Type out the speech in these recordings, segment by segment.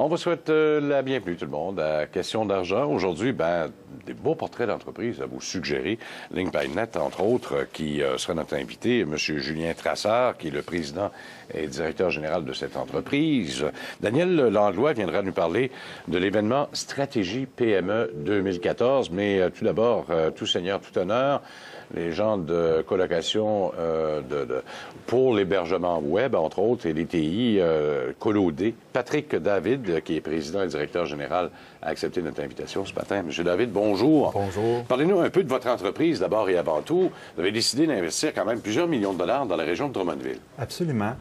On vous souhaite la bienvenue, tout le monde, à Question d'argent. Aujourd'hui, des beaux portraits d'entreprise à vous suggérer. Ligne by Net, entre autres, qui sera notre invité, M. Julien Trassard, qui est le président et directeur général de cette entreprise. Daniel Langlois viendra nous parler de l'événement Stratégie PME 2014. Mais tout d'abord, tout seigneur, tout honneur, les gens de colocation pour l'hébergement web, entre autres, et les TI, Collodé. Patrick David, qui est président et directeur général, a accepté notre invitation ce matin. Monsieur David, bonjour. Bonjour. Parlez-nous un peu de votre entreprise, d'abord et avant tout. Vous avez décidé d'investir quand même plusieurs millions de dollars dans la région de Drummondville. Absolument.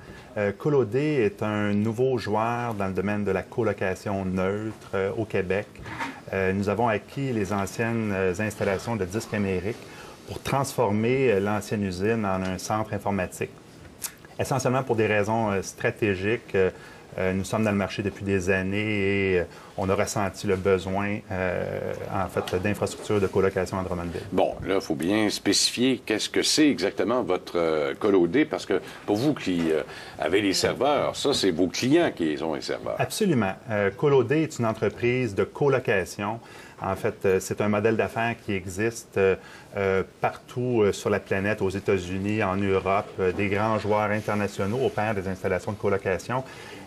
Collodé est un nouveau joueur dans le domaine de la colocation neutre au Québec. Nous avons acquis les anciennes installations de disques Amérique pour transformer l'ancienne usine en un centre informatique. Essentiellement pour des raisons stratégiques. Nous sommes dans le marché depuis des années et on a ressenti le besoin, d'infrastructures de colocation à Drummondville. Bon, là, il faut bien spécifier qu'est-ce que c'est exactement votre Collodé, parce que pour vous qui avez les serveurs, ça, c'est vos clients qui sont les serveurs. Absolument. Collodé est une entreprise de colocation. En fait, c'est un modèle d'affaires qui existe partout sur la planète, aux États-Unis, en Europe. Des grands joueurs internationaux opèrent des installations de colocation.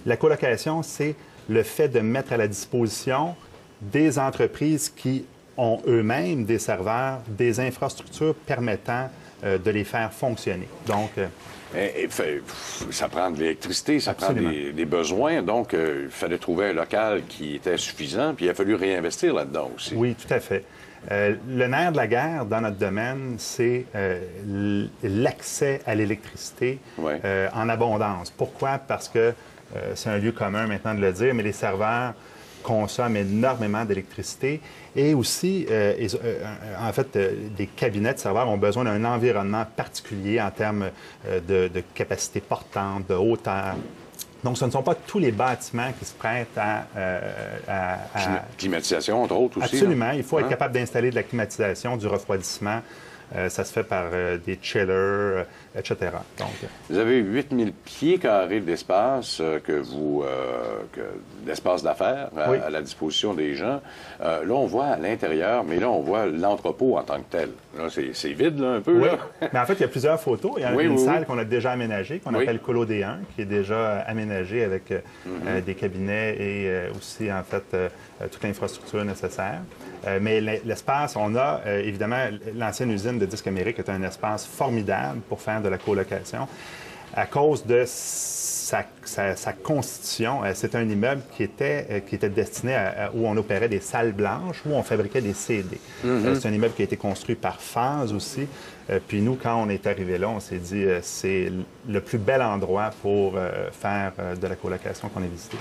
La colocation, c'est le fait de mettre à la disposition des entreprises qui ont eux-mêmes des serveurs, des infrastructures permettant de les faire fonctionner. Donc, ça prend de l'électricité, ça absolument. prend des besoins. Donc, il fallait trouver un local qui était suffisant, puis il a fallu réinvestir là-dedans aussi. Oui, tout à fait. Le nerf de la guerre dans notre domaine, c'est l'accès à l'électricité en abondance. Pourquoi? Parce que c'est un lieu commun maintenant de le dire, mais les serveurs consomment énormément d'électricité et aussi, des cabinets de serveurs ont besoin d'un environnement particulier en termes de capacité portante, de hauteur. Donc, ce ne sont pas tous les bâtiments qui se prêtent à Climatisation, entre autres, aussi. Absolument. Là. Il faut être capable d'installer de la climatisation, du refroidissement. Ça se fait par des chillers, etc. Donc, vous avez 8000 pieds carrés d'espace d'espace d'affaires à la disposition des gens. Là, on voit à l'intérieur, mais là, on voit l'entrepôt en tant que tel. Là, c'est vide, là, un peu. Oui. Là. Mais en fait, il y a plusieurs photos. Il y a une salle qu'on a déjà aménagée, qu'on appelle Collodé 1, qui est déjà aménagée avec des cabinets et aussi, en fait, toute l'infrastructure nécessaire. Mais l'espace, on a, évidemment, l'ancienne usine de Disques Amérique est un espace formidable pour faire de la colocation. À cause de sa constitution, c'est un immeuble qui était destiné où on opérait des salles blanches, où on fabriquait des CD. C'est un immeuble qui a été construit par phase aussi. Puis nous, quand on est arrivé là, on s'est dit c'est le plus bel endroit pour faire de la colocation qu'on ait visité.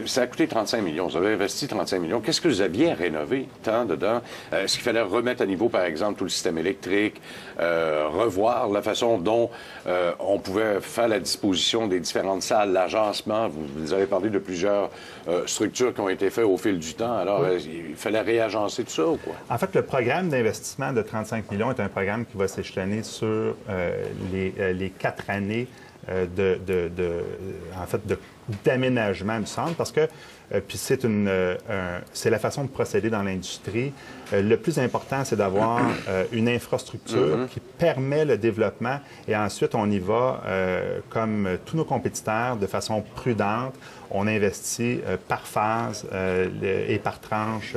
Ça a coûté 35 millions. Vous avez investi 35 millions. Qu'est-ce que vous aviez à rénover tant dedans? Est-ce qu'il fallait remettre à niveau, par exemple, tout le système électrique, revoir la façon dont on pouvait faire la disposition des différentes salles, l'agencement? Vous avez parlé de plusieurs structures qui ont été faites au fil du temps. Alors, il fallait réagencer tout ça ou quoi? En fait, le programme d'investissement de 35 millions est un programme qui va s'échelonner sur les 4 années d'aménagement du centre, parce que puis c'est la façon de procéder dans l'industrie. Le plus important, c'est d'avoir une infrastructure qui permet le développement et ensuite on y va comme tous nos compétiteurs de façon prudente. On investit par phase et par tranche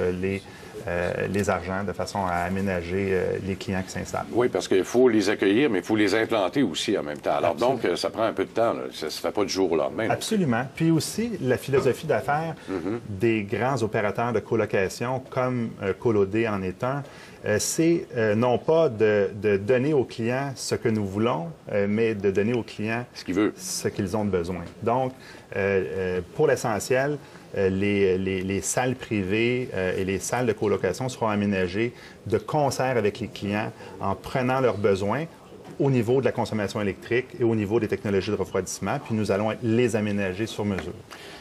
les argents de façon à aménager les clients qui s'installent. Oui, parce qu'il faut les accueillir, mais il faut les implanter aussi en même temps. Alors Absolument. donc, ça prend un peu de temps. Là. Ça ne se fait pas du jour au lendemain. Absolument. Puis aussi, la philosophie d'affaires des grands opérateurs de colocation, comme Collodé en est un, c'est non pas de donner aux clients ce que nous voulons, mais de donner aux clients ce qu'ils ont besoin. Donc, pour l'essentiel, les salles privées et les salles de colocation seront aménagées de concert avec les clients en prenant leurs besoins au niveau de la consommation électrique et au niveau des technologies de refroidissement, puis nous allons les aménager sur mesure.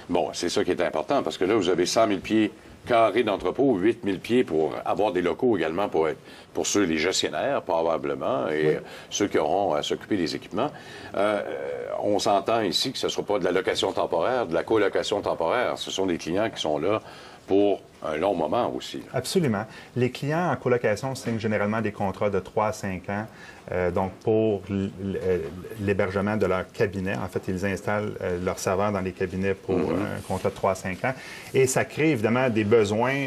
Bon, c'est ça qui est important, parce que là, vous avez 100 000 pieds carrés d'entrepôt, 8000 pieds pour avoir des locaux également pour ceux, les gestionnaires, probablement, et ceux qui auront à s'occuper des équipements. On s'entend ici que ce ne sera pas de la location temporaire, de la colocation temporaire. Ce sont des clients qui sont là pour un long moment aussi. Absolument. Les clients en colocation signent généralement des contrats de 3 à 5 ans. Donc, pour l'hébergement de leur cabinet, en fait, ils installent leurs serveurs dans les cabinets pour un contrat de 3 à 5 ans. Et ça crée évidemment des besoins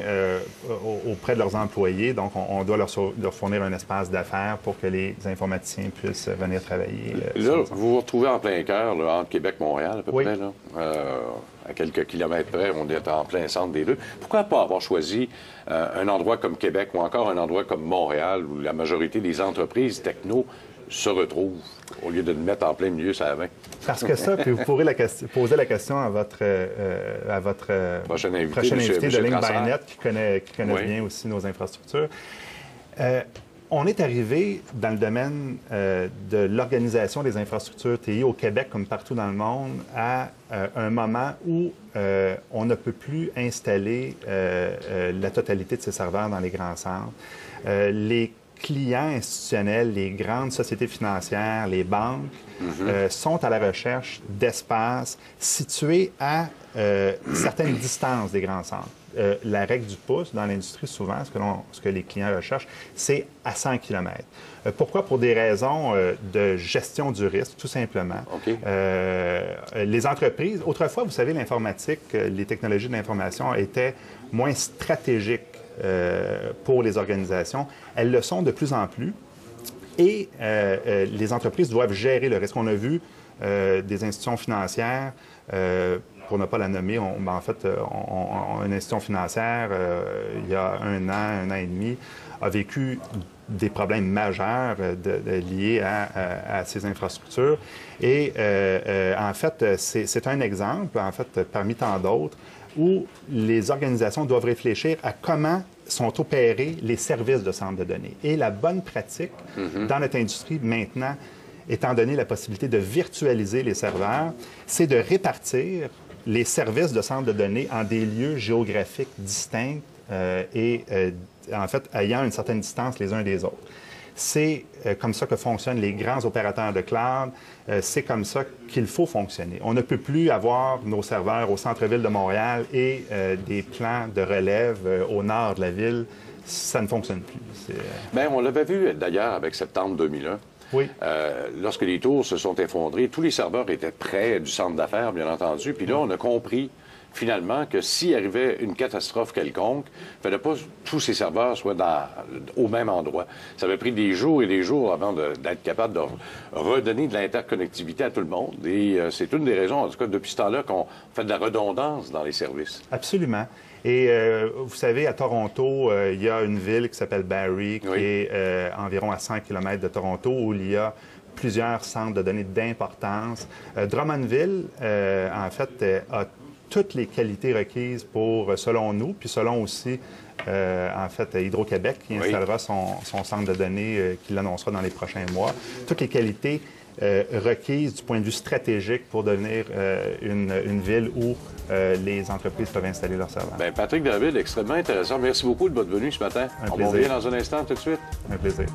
auprès de leurs employés. Donc, on doit leur fournir un espace d'affaires pour que les informaticiens puissent venir travailler. Là, vous vous retrouvez en plein cœur, là, entre Québec et Montréal, à peu près, là. À quelques kilomètres près, on est en plein centre des deux. Pourquoi pas avoir choisi un endroit comme Québec ou encore un endroit comme Montréal où la majorité des entreprises techno se retrouvent au lieu de le mettre en plein milieu sur la 20? Parce que ça, puis vous pourrez poser la question à votre prochain invité de Link.net qui connaît bien aussi nos infrastructures. On est arrivé dans le domaine de l'organisation des infrastructures TI au Québec, comme partout dans le monde, à un moment où on ne peut plus installer la totalité de ces serveurs dans les grands centres. Les clients institutionnels, les grandes sociétés financières, les banques sont à la recherche d'espaces situés à certaines distances des grands centres. La règle du pouce dans l'industrie, souvent, ce que les clients recherchent, c'est à 100 km. Pourquoi? Pour des raisons de gestion du risque, tout simplement. Okay. Les entreprises, autrefois, vous savez, l'informatique, les technologies de l'information étaient moins stratégiques pour les organisations. Elles le sont de plus en plus. Et les entreprises doivent gérer le risque. On a vu des institutions financières pour ne pas la nommer, en fait, une institution financière, il y a un an et demi, a vécu des problèmes majeurs liés à ces infrastructures. Et en fait, c'est un exemple, en fait, parmi tant d'autres, où les organisations doivent réfléchir à comment sont opérés les services de centres de données. Et la bonne pratique dans notre industrie maintenant, étant donné la possibilité de virtualiser les serveurs, c'est de répartir les services de centres de données en des lieux géographiques distincts en fait, ayant une certaine distance les uns des autres. C'est comme ça que fonctionnent les grands opérateurs de cloud. C'est comme ça qu'il faut fonctionner. On ne peut plus avoir nos serveurs au centre-ville de Montréal et des plans de relève au nord de la ville. Ça ne fonctionne plus. Bien, on l'avait vu d'ailleurs avec septembre 2001. Oui. Lorsque les tours se sont effondrées, tous les serveurs étaient près du centre d'affaires, bien entendu. Puis là, on a compris finalement que s'il arrivait une catastrophe quelconque, il ne fallait pas que tous ces serveurs soient au même endroit. Ça avait pris des jours et des jours avant d'être capable de redonner de l'interconnectivité à tout le monde. Et c'est une des raisons, en tout cas, depuis ce temps-là, qu'on fait de la redondance dans les services. Absolument. Et vous savez, à Toronto, il y a une ville qui s'appelle Barrie, qui est environ à 100 km de Toronto, où il y a plusieurs centres de données d'importance. Drummondville, en fait, a toutes les qualités requises pour, selon nous, puis selon aussi, en fait, Hydro-Québec, qui installera son centre de données, qui l'annoncera dans les prochains mois. Toutes les qualités requises du point de vue stratégique pour devenir une ville où les entreprises peuvent installer leurs serveurs. Bien, Patrick David, extrêmement intéressant. Merci beaucoup de votre venue ce matin. On revient dans un instant tout de suite. Un plaisir.